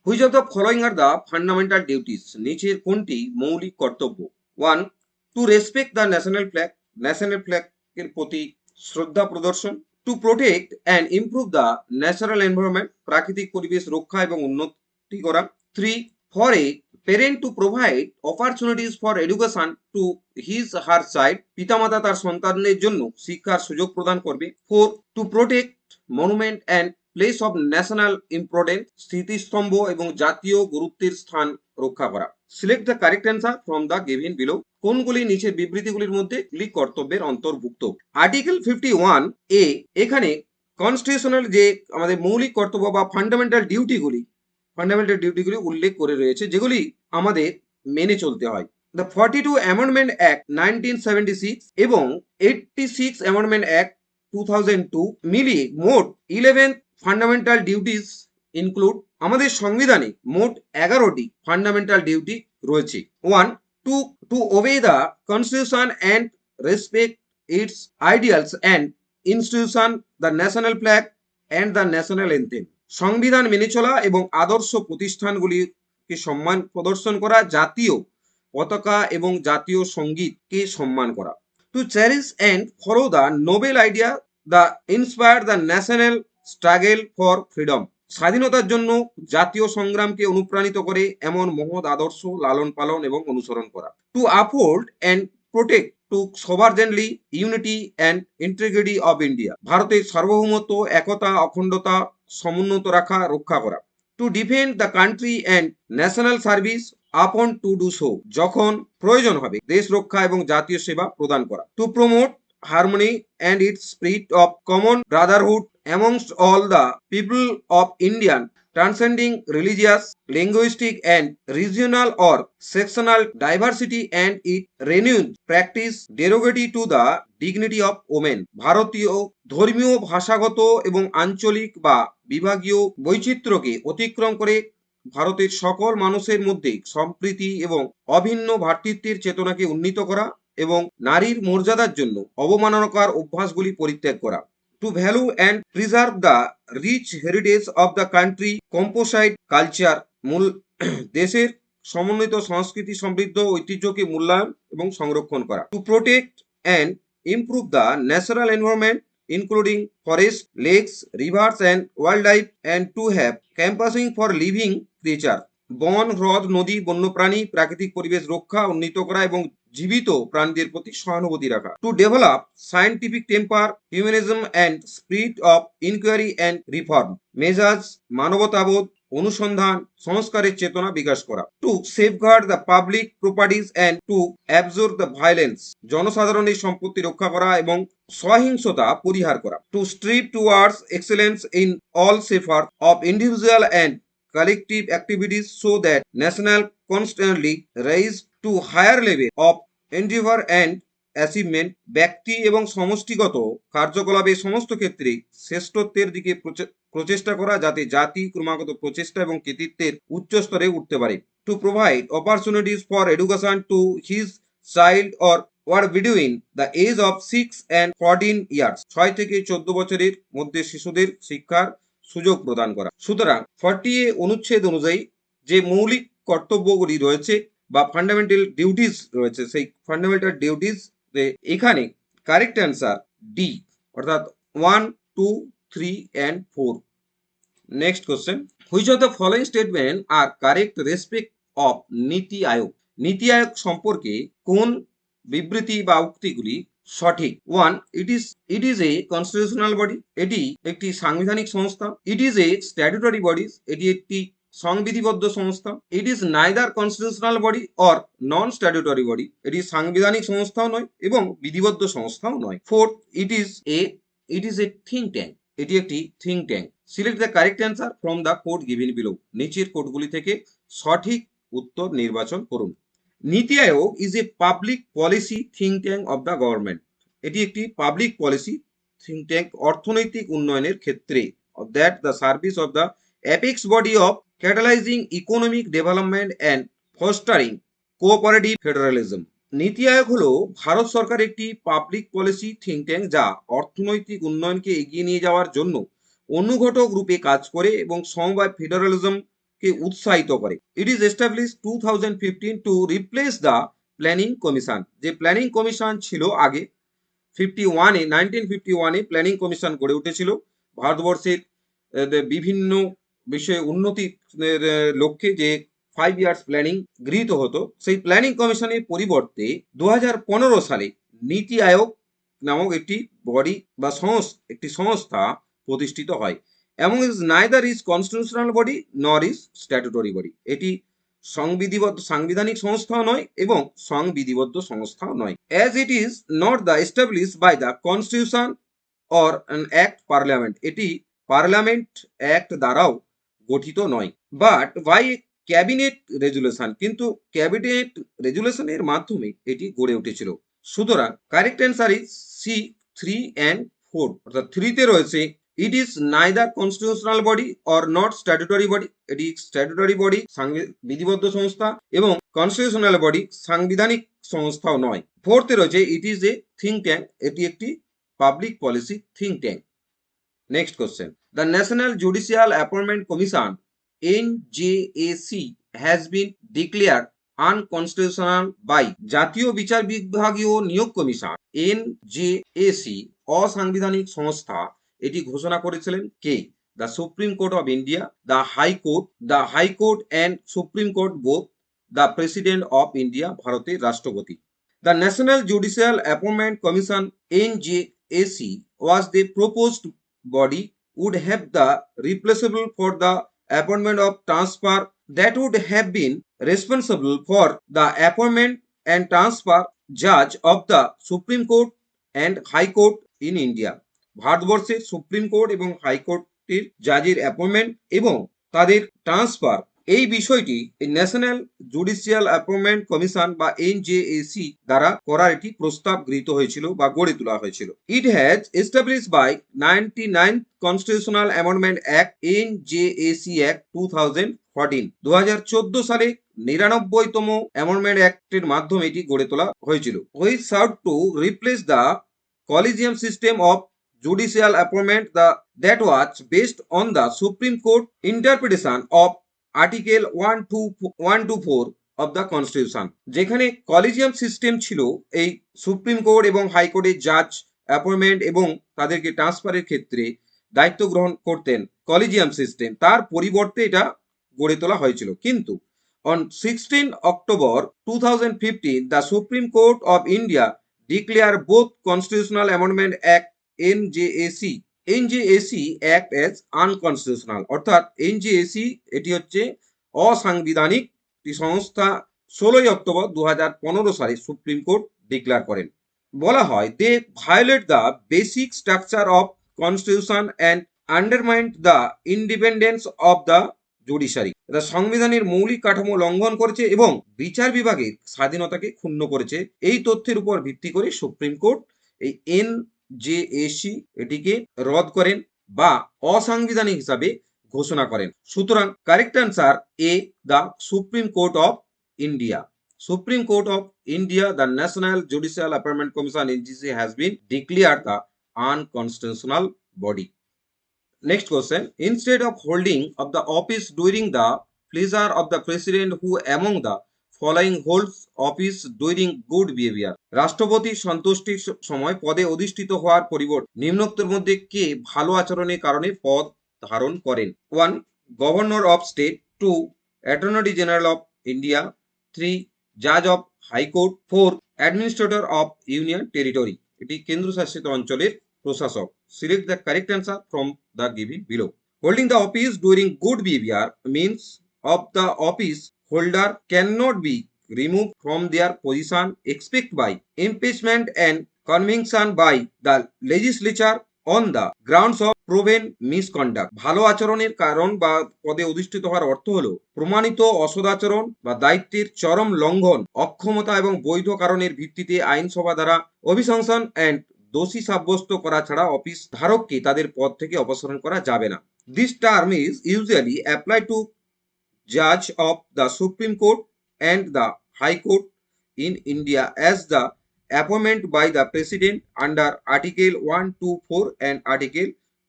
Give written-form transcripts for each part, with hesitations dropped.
Which of the following are the fundamental duties, নিচের কোনটি মৌলিক কর্তব্য? One, to respect the national flag, national ফ্ল্যাগের প্রতি শ্রদ্ধা প্রদর্শন। To protect and improve the natural environment, প্রাকৃতিক পরিবেশ রক্ষা এবং উন্নতি করা। Three, for a parent to provide opportunities for education to his her child, পিতামাতা তার সন্তানদের জন্য শিক্ষার সুযোগ প্রদান করবে। Four, to protect monument and place of national importance, স্মৃতিস্তম্ভ এবং জাতীয় গুরুত্বের স্থান রক্ষা করা। Select the correct answer from the given below. কোনগুলি নিচের বিবৃতিগুলির মধ্যে ক্লিক কর্তব্যের অন্তর্ভুক্ত? আর্টিকেল 51 এ এখানে কনস্টিটিউশনাল যে আমাদের মৌলিক কর্তব্য বা ফান্ডামেন্টাল ডিউটিগুলি উল্লেখ করে রয়েছে, যেগুলি আমাদের মেনে চলতে হয়। দ্য 42 অ্যামেন্ডমেন্ট অ্যাক্ট 1976 এবং 86 অ্যামেন্ডমেন্ট অ্যাক্ট 2002 মিলিয়ে মোট 11 ফান্ডামেন্টাল ডিউটিস ইনক্লুড। আমাদের সংবিধানে মোট 11টি ফান্ডামেন্টাল ডিউটি রয়েছে। One, to to obey the constitution and respect its ideals and institution, the national flag and the national anthem, সংবিধান মেনে চলা এবং আদর্শ প্রতিষ্ঠানগুলিকে সম্মান প্রদর্শন করা, জাতীয় পতাকা এবং জাতীয় সঙ্গীতকে সম্মান করা। To cherish and follow the noble idea the inspire the national struggle for freedom, স্বাধীনতার জন্য জাতীয় সংগ্রামকে অনুপ্রাণিত করে এমন মহৎ আদর্শ লালন পালন এবং অনুসরণ করা। To uphold and protect to sovereignty unity and integrity of India, ভারতের সার্বভৌমত্ব, একতা, অখণ্ডতা সমুন্নত রাখা, রক্ষা করা। To defend the country and national service upon to do so, যখন প্রয়োজন হবে দেশ রক্ষা এবং জাতীয় সেবা প্রদান করা। To promote harmony and its spirit of common brotherhood amongst all the people of India, transcending religious, linguistic and regional or sectional diversity, and it renewed practice derogatory to the dignity of women, ভারতীয় ধর্মীয়, ভাষাগত এবং আঞ্চলিক বা বিভাগীয় বৈচিত্র্যকে অতিক্রম করে ভারতের সকল মানুষের মধ্যে সম্প্রীতি এবং অভিন্ন ভ্রাতৃত্বের চেতনাকে উন্নীত করা এবং নারীর মর্যাদার জন্য অবমাননাকর অভ্যাসগুলি পরিত্যাগ করা। To value and preserve the rich heritage of the country, composite culture, মূল দেশের সমন্বিত সংস্কৃতি সমৃদ্ধ ঐতিহ্যকে মূল্যায়ন এবং সংরক্ষণ করা। To protect and improve the natural environment including forest, lakes, rivers and wild life, and to have compassion for living creature, বন, হ্রদ, নদী, বন্যপ্রাণী, প্রাকৃতিক পরিবেশ রক্ষা, উন্নীত করা এবং জীবিত প্রাণীদের প্রতি সহানুভূতি রাখা। To develop scientific temper, humanism and spirit of inquiry and reform, মেজাজ, মানবতাবোধ, অনুসন্ধান, সংস্কারের চেতনা বিকাশ করা। To safeguard the public properties and to absorb the violence, জনসাধারণের সম্পত্তি রক্ষা করা এবং সহিংসতা পরিহার করা। To strive towards excellence in all spheres of individual and collective activities so that national constantly rise to higher level of endeavor and achievement, ব্যক্তি এবং সমষ্টিগত কার্যকলাপের সমস্ত ক্ষেত্রে শ্রেষ্ঠত্বের দিকে প্রচেষ্টা করা, যাতে জাতি ক্রমাগত প্রচেষ্টা এবং কৃতিত্বের উচ্চ স্তরে উঠতে পারে। To provide opportunities for education to his child or ward between the age of 6 and 14 years, 6 থেকে 14 বছরের মধ্যে শিশুদের শিক্ষার সুযোগ প্রদান করা। সুতরাং 40 অনুচ্ছেদ অনুযায়ী যে মৌলিক কর্তব্যগুলি রয়েছে বা ফান্ডামেন্টাল ডিউটিস রয়েছে, সেই ফান্ডামেন্টাল ডিউটিস এখানে কারেক্ট অ্যান্সার ডি, অর্থাৎ 1, 2, 3 and 4। Next question, which of the following statement are correct respect of NITI Aayog, নীতি আয়োগ সম্পর্কে কোন বিবৃতি বা উক্তিগুলি সঠিক? One, it is a constitutional body, এটি একটি সাংবিধানিক সংস্থা। It is a statutory body, এটি একটি সংবিধিবদ্ধ সংস্থা। ইট is neither constitutional body or non statutory body, এটি সাংবিধানিক সংস্থাও নয় এবং বিধিবদ্ধ সংস্থাও নয়। Fourth, it is a think tank, এটি একটি think tank. Select the correct answer from the code given below, নিচের কোডগুলি থেকে সঠিক উত্তর নির্বাচন করুন। নীতি আয়োগ is a public policy think tank of the government, এটি একটি পাবলিক পলিসি থিঙ্ক ট্যাঙ্ক অর্থনৈতিক উন্নয়নের ক্ষেত্রে। That the service of the apex body of catalyzing economic development and fostering cooperative federalism. Niti Aayog হলো ভারত সরকার একটি পাবলিক পলিসি থিঙ্ক ট্যাঙ্ক যা অর্থনৈতিক উন্নয়নকে এগিয়ে নিয়ে যাওয়ার জন্য অনুঘটক রূপে কাজ করে এবং সমবায় ফেডারালিজম কে উৎসাহিত করে। It is establish 2015 two replace the planning commission. যে প্ল্যানিং কমিশন ছিল আগে 1951-এ প্ল্যানিং কমিশন গড়ে উঠেছিল ভারতবর্ষের বিভিন্ন বিষয়ে উন্নতির লক্ষ্যে, যে 5 ইয়ার্স প্ল্যানিং গৃহীত হতো। সেই প্ল্যানিং কমিশনের পরিবর্তে 2015 সালে নীতি আয়োগ নামক একটি বডি বা একটি সংস্থা প্রতিষ্ঠিত হয়। এবং is neither is constitutional body nor is statutory body. এটি সাংবিধানিক সংস্থাও নয় এবং সংবিধিবদ্ধ সংস্থাও নয়। As it is not the establish by the constitution or an act parliament. এটি পার্লামেন্ট অ্যাক্ট দ্বারাও গঠিত নয়। বাট বাই ক্যাবিনেট রেজুলেশন, কিন্তু ক্যাবিনেট রেজুলেশনের মাধ্যমে এটি গড়ে উঠেছিল। সুতরাং correct answer is C 3 and 4। অর্থাৎ 3-তে রয়েছে it is neither constitutional body or not statutory body. এটি স্ট্যাটুটরি বডি বিধিবদ্ধ সংস্থা এবং কনস্টিটিউশনাল বডি সাংবিধানিক সংস্থাও নয়। 4-তে রয়েছে it is a think tank. এটি একটি public policy think tank. Next question, the National Judicial Appointment Commission NJAC has been declared unconstitutional by জাতীয় বিচার বিভাগীয় নিয়োগ কমিশন NJAC অসাংবিধানিক সংস্থা। এটি ঘোষণা করেছিলেন কে? The Supreme Court of India, the High Court and Supreme Court both, the President of India, ভারতের রাষ্ট্রপতি। The National Judicial Appointment Commission NJAC was the proposed body would have the replaceable for the appointment of transfer that would have been responsible for the appointment and transfer judge of the Supreme Court and High Court in India। ভারতবর্ষের supreme court এবং হাইকোর্টের জাজের appointment এবং তাদের transfer, এই বিষয়টি national Judicial Appointment commission বা NJAC দ্বারা করার একটি প্রস্তাব গৃহীত হয়েছিল বা গড়ে তোলা হয়েছিল। It has established by 99th constitutional amendment act NJAC act 2014। 2014 সালে 99তম অ্যামেন্ডমেন্ট অ্যাক্টের মাধ্যমে এটি গড়ে তোলা হয়েছিল। Which serve to replace the collegium system of judicial appointment that was based on the Supreme Court interpretation of Article 124 of the Constitution। যেখানে কলিজিয়াম system ছিল এই supreme court এবং হাইকোর্টের জাজ অ্যাপয়েন্টমেন্ট এবং তাদেরকে ট্রান্সফারের ক্ষেত্রে দায়িত্ব গ্রহণ করতেন কলিজিয়াম সিস্টেম, তার পরিবর্তে এটা গড়ে তোলা হয়েছিল। কিন্তু on 16 October 2015 the Supreme Court of India declared both Constitutional Amendment Act NJAC Act as unconstitutional। অর্থাৎ NJAC এটি হচ্ছে অসাংবিধানিক সংস্থা। 16 অক্টোবর 2015 সালে সুপ্রিম কোর্ট ডিক্লেয়ার করেন। বলা হয় they violate the basic structure of constitution and undermined the independence of the judiciary. এটা সংবিধানের মৌলিক কাঠামো লঙ্ঘন করেছে এবং বিচার বিভাগের স্বাধীনতাকে ক্ষুণ্ণ করেছে। এই তথ্যের উপর ভিত্তি করে সুপ্রিম কোর্ট এই NJAC এটিকে রদ করেন বা অসাংবিধানিক হিসাবে ঘোষণা করেন। সুতরাং correct answer A, the Supreme Court of India. Supreme Court of India, the National Judicial Appointment Commission NJAC has been declared the unconstitutional body. Next question, instead of holding of the office during the pleasure of the president, who among the following holds office during good behavior? রাষ্ট্রপতি সন্তুষ্টির সময় পদে অধিষ্ঠিত হওয়ার পরিবর্তে নিম্নোক্তের মধ্যে কে ভালো আচরণের কারণে পদ ধারণ করেন? 1 governor of state, 2 attorney general of India, 3 জাজ of high court, 4 administrator of union territory. এটি কেন্দ্রশাসিত অঞ্চলের প্রশাসক। Select the correct answer from the giving below. Holding the office during good behaviour means of the office holder cannot be removed from their position except by impeachment and conviction by the legislature on the grounds of proven misconduct। ভালো আচরণের কারণ বা পদে অধিষ্ঠিত হওয়ার অর্থ হলো প্রমাণিত অসদাচরণ বা দায়িত্বের চরম লঙ্ঘন, অক্ষমতা এবং বৈধ কারণের ভিত্তিতে আইনসভা দ্বারা অভিশংসন এন্ড দোষী সাব্যস্ত করা ছাড়া অফিস ধারককে তাদের পদ থেকে অপসারণ করা যাবে না। This term is usually apply to Judge of the Supreme Court and the High Court in India as the appointment by the President under Article 124 and Article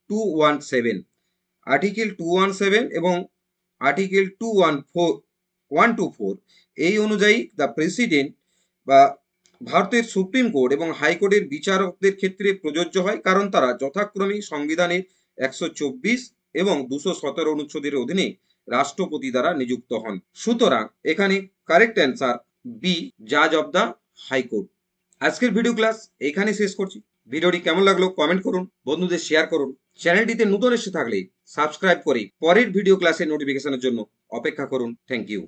217। Article 217 এবং আর্টিকেল 124 এই অনুযায়ী দ্য প্রেসিডেন্ট বা ভারতের supreme court এবং হাইকোর্টের বিচারকদের ক্ষেত্রে প্রযোজ্য হয়, কারণ তারা যথাক্রমে সংবিধানের 124 এবং 217 অনুচ্ছেদের অধীনে রাষ্ট্রপতি দ্বারা নিযুক্ত হন। সুতরাং এখানে কারেক্ট অ্যান্সার বি, জাজ অব দ্য হাইকোর্ট। আজকের ভিডিও ক্লাস এখানে শেষ করছি। ভিডিওটি কেমন লাগলো কমেন্ট করুন, বন্ধুদের শেয়ার করুন। চ্যানেলটিতে নতুন এসে থাকলে সাবস্ক্রাইব করে পরের ভিডিও ক্লাসের নোটিফিকেশনের জন্য অপেক্ষা করুন। Thank you.